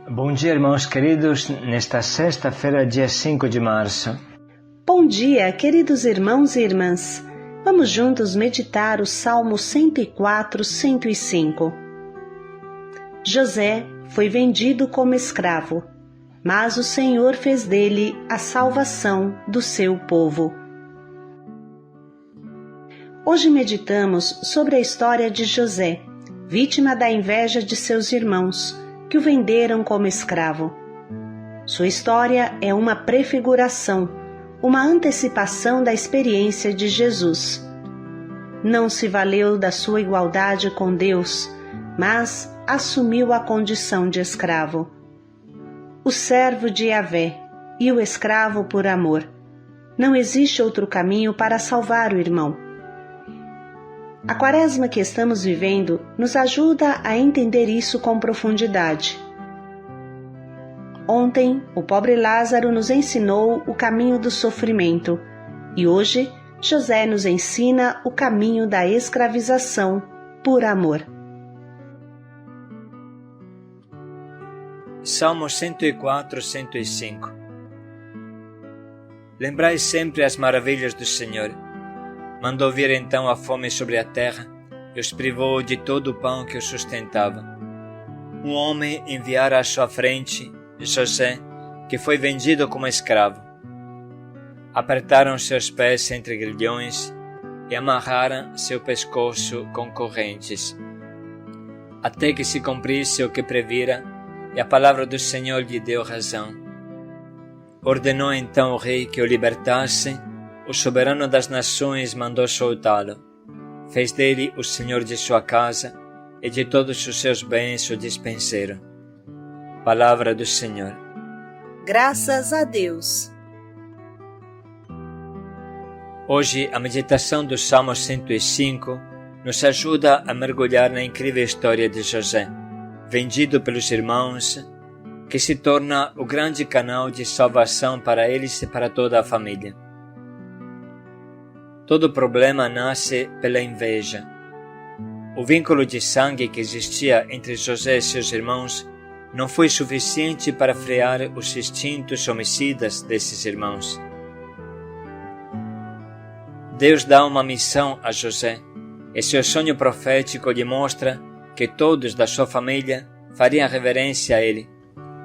Bom dia, irmãos queridos, nesta sexta-feira, dia 5 de março. Bom dia, queridos irmãos e irmãs. Vamos juntos meditar o Salmo 104, 105. José foi vendido como escravo, mas o Senhor fez dele a salvação do seu povo. Hoje meditamos sobre a história de José, vítima da inveja de seus irmãos, que o venderam como escravo. Sua história é uma prefiguração, uma antecipação da experiência de Jesus. Não se valeu da sua igualdade com Deus, mas assumiu a condição de escravo. O servo de Yahvé e o escravo por amor. Não existe outro caminho para salvar o irmão. A quaresma que estamos vivendo nos ajuda a entender isso com profundidade. Ontem, o pobre Lázaro nos ensinou o caminho do sofrimento e hoje, José nos ensina o caminho da escravização por amor. Salmo 104, 105. Lembrai sempre as maravilhas do Senhor. Mandou vir então a fome sobre a terra e os privou de todo o pão que os sustentava. Um homem enviara à sua frente José, que foi vendido como escravo. Apertaram seus pés entre grilhões e amarraram seu pescoço com correntes, até que se cumprisse o que previra, e a palavra do Senhor lhe deu razão. Ordenou então o rei que o libertasse. O soberano das nações mandou soltá-lo. Fez dele o senhor de sua casa e de todos os seus bens o dispenseiro. Palavra do Senhor. Graças a Deus. Hoje, a meditação do Salmo 105 nos ajuda a mergulhar na incrível história de José, vendido pelos irmãos, que se torna o grande canal de salvação para eles e para toda a família. Todo problema nasce pela inveja. O vínculo de sangue que existia entre José e seus irmãos não foi suficiente para frear os instintos homicidas desses irmãos. Deus dá uma missão a José, e seu sonho profético lhe mostra que todos da sua família fariam reverência a ele,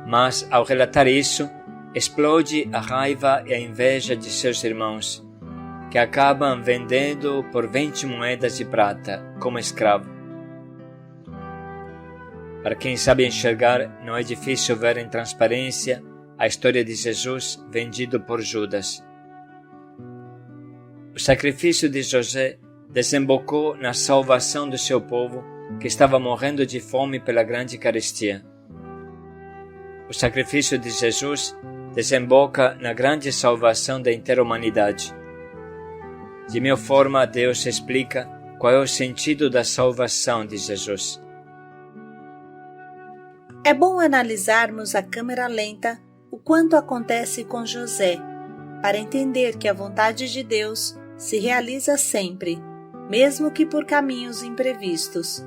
mas ao relatar isso, explode a raiva e a inveja de seus irmãos, que acabam vendendo por 20 moedas de prata como escravo. Para quem sabe enxergar, não é difícil ver em transparência a história de Jesus vendido por Judas. O sacrifício de José desembocou na salvação do seu povo, que estava morrendo de fome pela grande carestia. O sacrifício de Jesus desemboca na grande salvação da inteira humanidade. De mil forma, Deus explica qual é o sentido da salvação de Jesus. É bom analisarmos a câmera lenta o quanto acontece com José, para entender que a vontade de Deus se realiza sempre, mesmo que por caminhos imprevistos.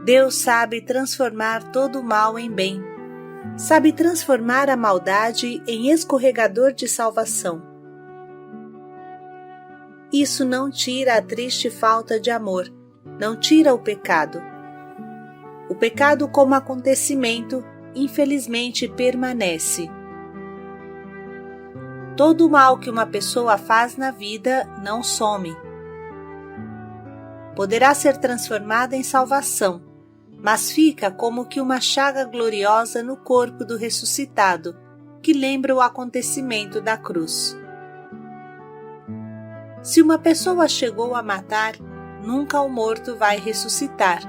Deus sabe transformar todo o mal em bem, sabe transformar a maldade em escorregador de salvação. Isso não tira a triste falta de amor, não tira o pecado. O pecado como acontecimento, infelizmente, permanece. Todo o mal que uma pessoa faz na vida não some. Poderá ser transformada em salvação, mas fica como que uma chaga gloriosa no corpo do ressuscitado, que lembra o acontecimento da cruz. Se uma pessoa chegou a matar, nunca o morto vai ressuscitar.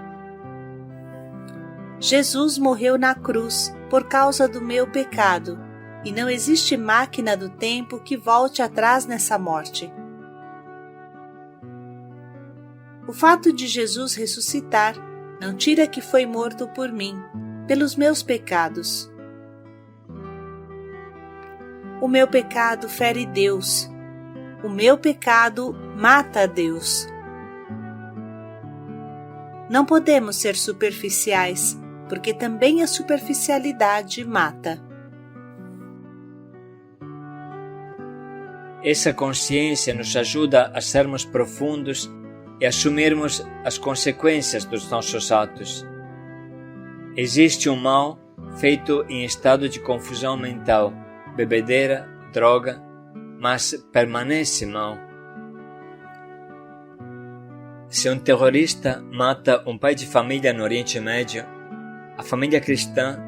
Jesus morreu na cruz por causa do meu pecado, e não existe máquina do tempo que volte atrás nessa morte. O fato de Jesus ressuscitar não tira que foi morto por mim, pelos meus pecados. O meu pecado fere Deus. O meu pecado mata a Deus. Não podemos ser superficiais, porque também a superficialidade mata. Essa consciência nos ajuda a sermos profundos e assumirmos as consequências dos nossos atos. Existe um mal feito em estado de confusão mental, bebedeira, droga, mas permanece mal. Se um terrorista mata um pai de família no Oriente Médio, a família cristã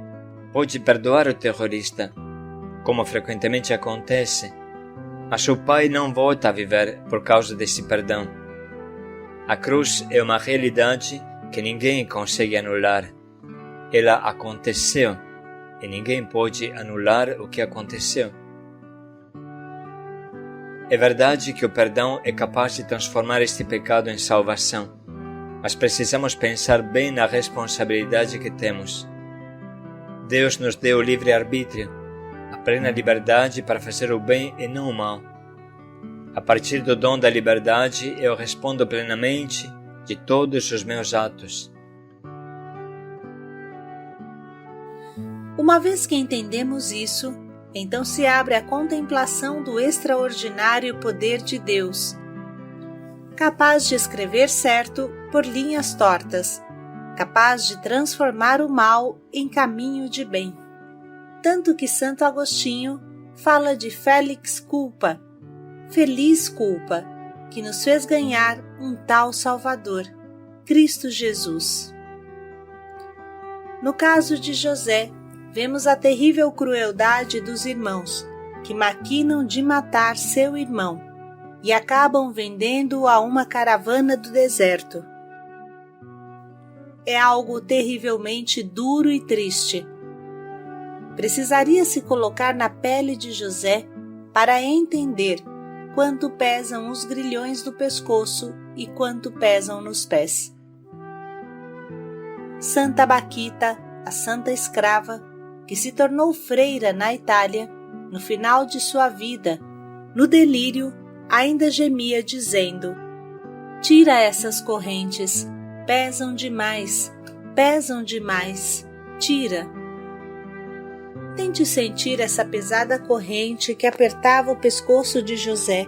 pode perdoar o terrorista, como frequentemente acontece, mas o pai não volta a viver por causa desse perdão. A cruz é uma realidade que ninguém consegue anular. Ela aconteceu e ninguém pode anular o que aconteceu. É verdade que o perdão é capaz de transformar este pecado em salvação, mas precisamos pensar bem na responsabilidade que temos. Deus nos deu o livre-arbítrio, a plena liberdade para fazer o bem e não o mal. A partir do dom da liberdade, eu respondo plenamente de todos os meus atos. Uma vez que entendemos isso, então se abre a contemplação do extraordinário poder de Deus, capaz de escrever certo por linhas tortas, capaz de transformar o mal em caminho de bem. Tanto que Santo Agostinho fala de Felix culpa, feliz culpa, que nos fez ganhar um tal Salvador, Cristo Jesus. No caso de José, vemos a terrível crueldade dos irmãos, que maquinam de matar seu irmão e acabam vendendo-o a uma caravana do deserto. É algo terrivelmente duro e triste. Precisaria se colocar na pele de José para entender quanto pesam os grilhões do pescoço e quanto pesam nos pés. Santa Baquita, a santa escrava, que se tornou freira na Itália, no final de sua vida, no delírio, ainda gemia dizendo: "Tira essas correntes, pesam demais, tira." Tente sentir essa pesada corrente que apertava o pescoço de José,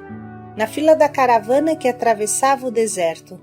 na fila da caravana que atravessava o deserto.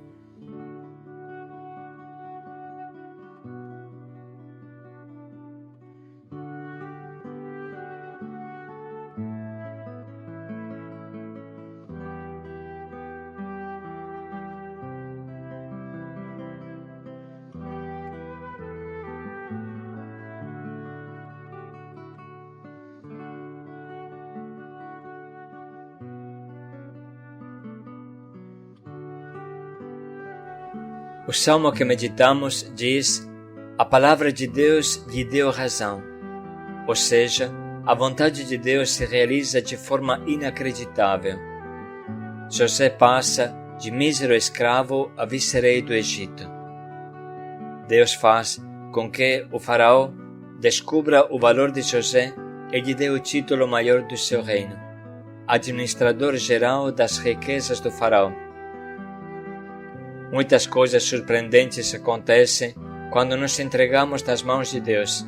O salmo que meditamos diz: a palavra de Deus lhe deu razão. Ou seja, a vontade de Deus se realiza de forma inacreditável. José passa de mísero escravo a vice-rei do Egito. Deus faz com que o faraó descubra o valor de José e lhe dê o título maior do seu reino, administrador geral das riquezas do faraó. Muitas coisas surpreendentes acontecem quando nos entregamos nas mãos de Deus.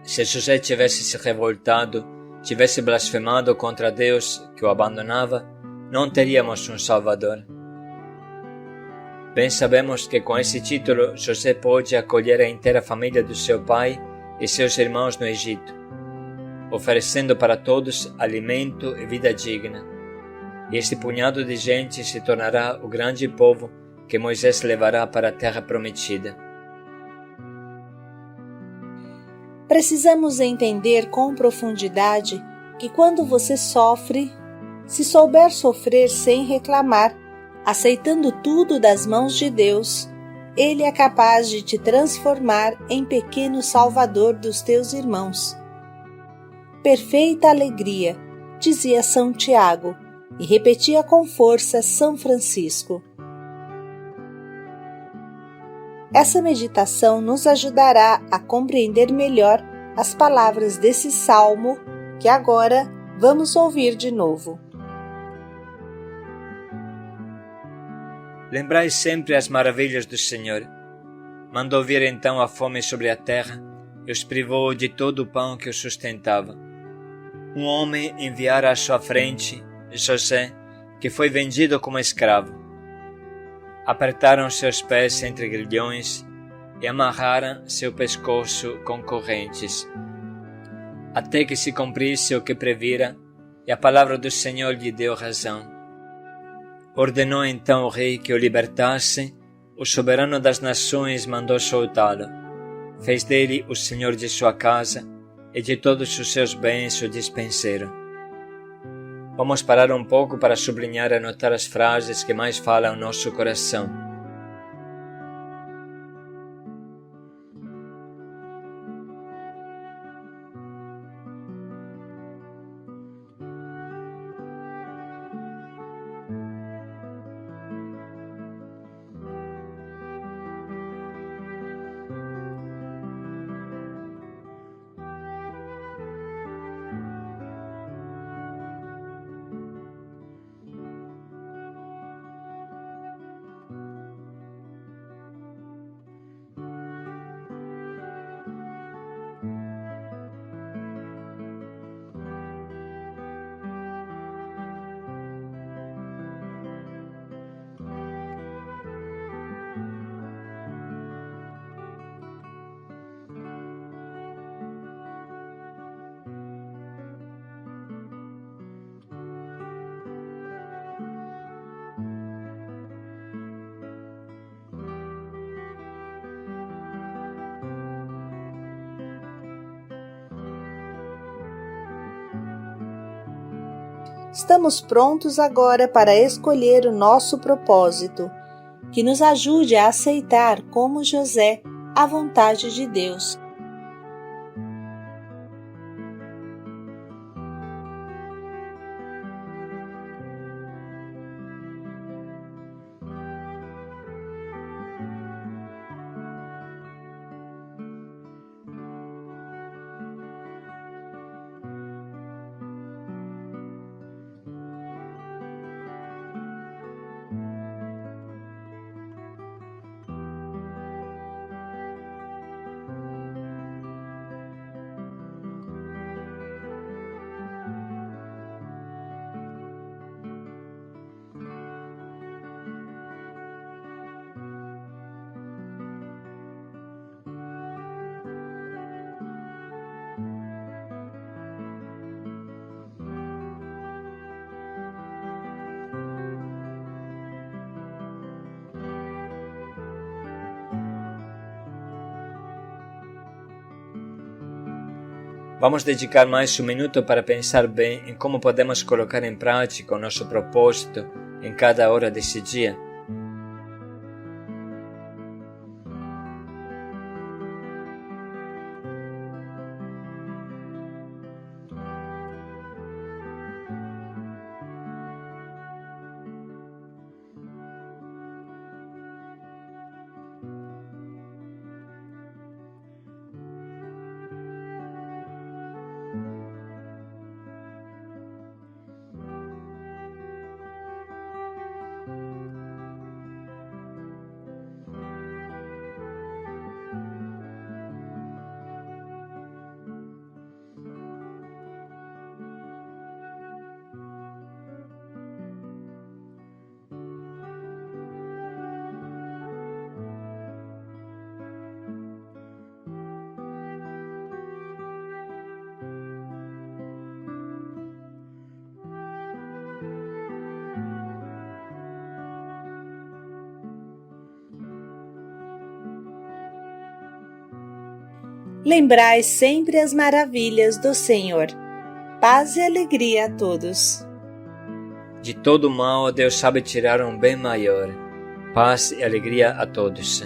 Se José tivesse se revoltado, tivesse blasfemado contra Deus que o abandonava, não teríamos um Salvador. Bem sabemos que com esse título José pôde acolher a inteira família do seu pai e seus irmãos no Egito, oferecendo para todos alimento e vida digna. E este punhado de gente se tornará o grande povo que Moisés levará para a terra prometida. Precisamos entender com profundidade que quando você sofre, se souber sofrer sem reclamar, aceitando tudo das mãos de Deus, Ele é capaz de te transformar em pequeno salvador dos teus irmãos. Perfeita alegria, dizia São Tiago, e repetia com força São Francisco. Essa meditação nos ajudará a compreender melhor as palavras desse salmo que agora vamos ouvir de novo. Lembrai sempre as maravilhas do Senhor. Mandou vir então a fome sobre a terra e os privou de todo o pão que os sustentava. Um homem enviara à sua frente José, que foi vendido como escravo. Apertaram seus pés entre grilhões e amarraram seu pescoço com correntes, até que se cumprisse o que previra, e a palavra do Senhor lhe deu razão. Ordenou então o rei que o libertasse. O soberano das nações mandou soltá-lo. Fez dele o senhor de sua casa e de todos os seus bens o dispenseiro. Vamos parar um pouco para sublinhar e anotar as frases que mais falam ao nosso coração. Estamos prontos agora para escolher o nosso propósito, que nos ajude a aceitar, como José, a vontade de Deus. Vamos dedicar mais um minuto para pensar bem em como podemos colocar em prática o nosso propósito em cada hora desse dia. Lembrai sempre as maravilhas do Senhor. Paz e alegria a todos. De todo mal, Deus sabe tirar um bem maior. Paz e alegria a todos.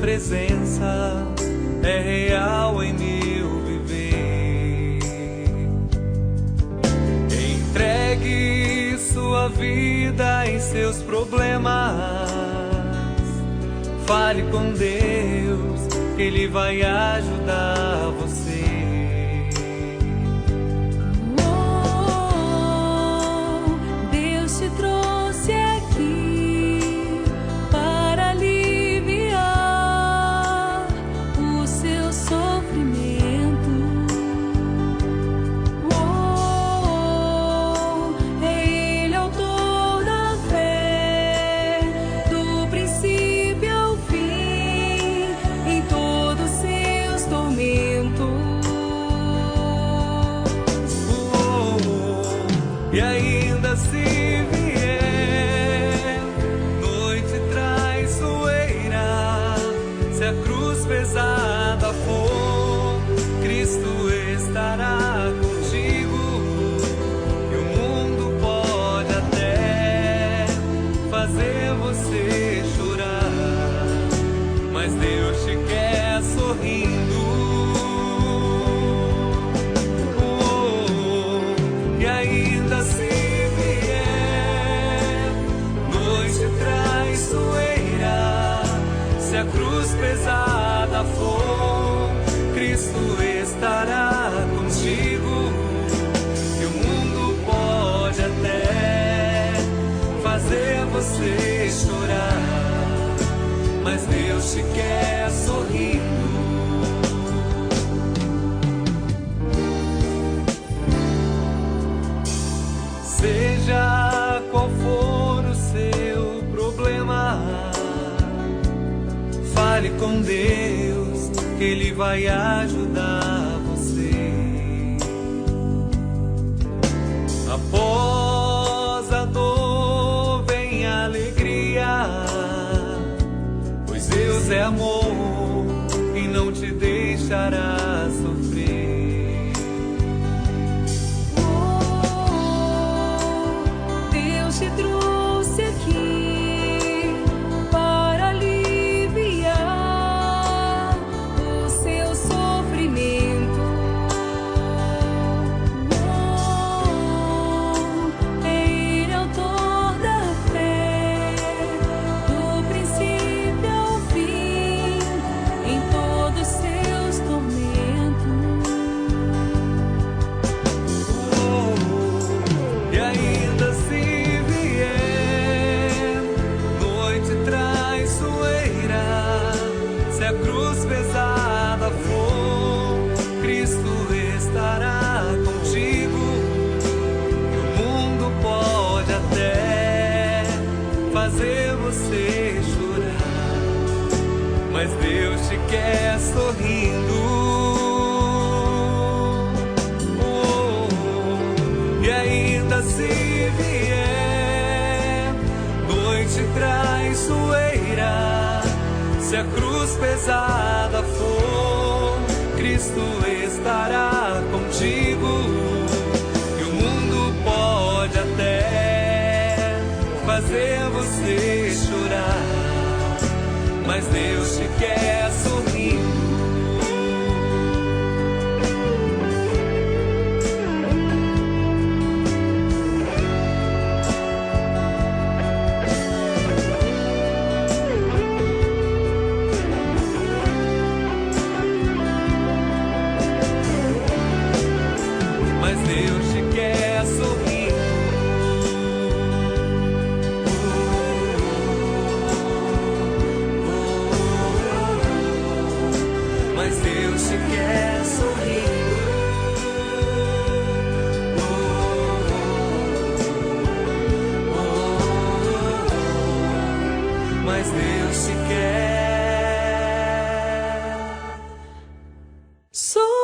presença é real em meu viver. Entregue sua vida em seus problemas. Fale com Deus, Ele vai ajudar você. Deus te trouxe aqui para aliviar o seu sofrimento. É Ele autor da fé, do princípio ao fim, em todos seus tormentos. E ainda se vier noite traiçoeira, se a cruz pesada for, Cristo estará contigo. E o mundo pode até fazer você chorar, mas Deus te quer sorrindo. E ainda se vier noite traiçoeira, se a cruz pesada for, Cristo estará contigo. E o mundo pode até fazer você chorar, mas Deus te quer sorrindo. Seja qual for o seu problema, fale com Deus, que Ele vai ajudar você. Após a dor vem a alegria, pois Deus é amor e não te deixará sofrer. Deus te trouxe aqui para aliviar o seu sofrimento. É Ele autor da fé, do princípio ao fim, em todos seus tormentos. E ainda se vier noite traiçoeira, se a cruz pesada for, Cristo estará contigo. E o mundo pode até fazer você chorar, mas Deus te quer sorrindo. E ainda se vier noite traiçoeira, se a cruz pesada for, Cristo estará contigo. E o mundo pode até fazer você chorar, mas Deus te quer sorrindo. Mas Deus te quer sorrindo. Mas Deus te quer sorrindo. Mas Deus te quer sorrindo.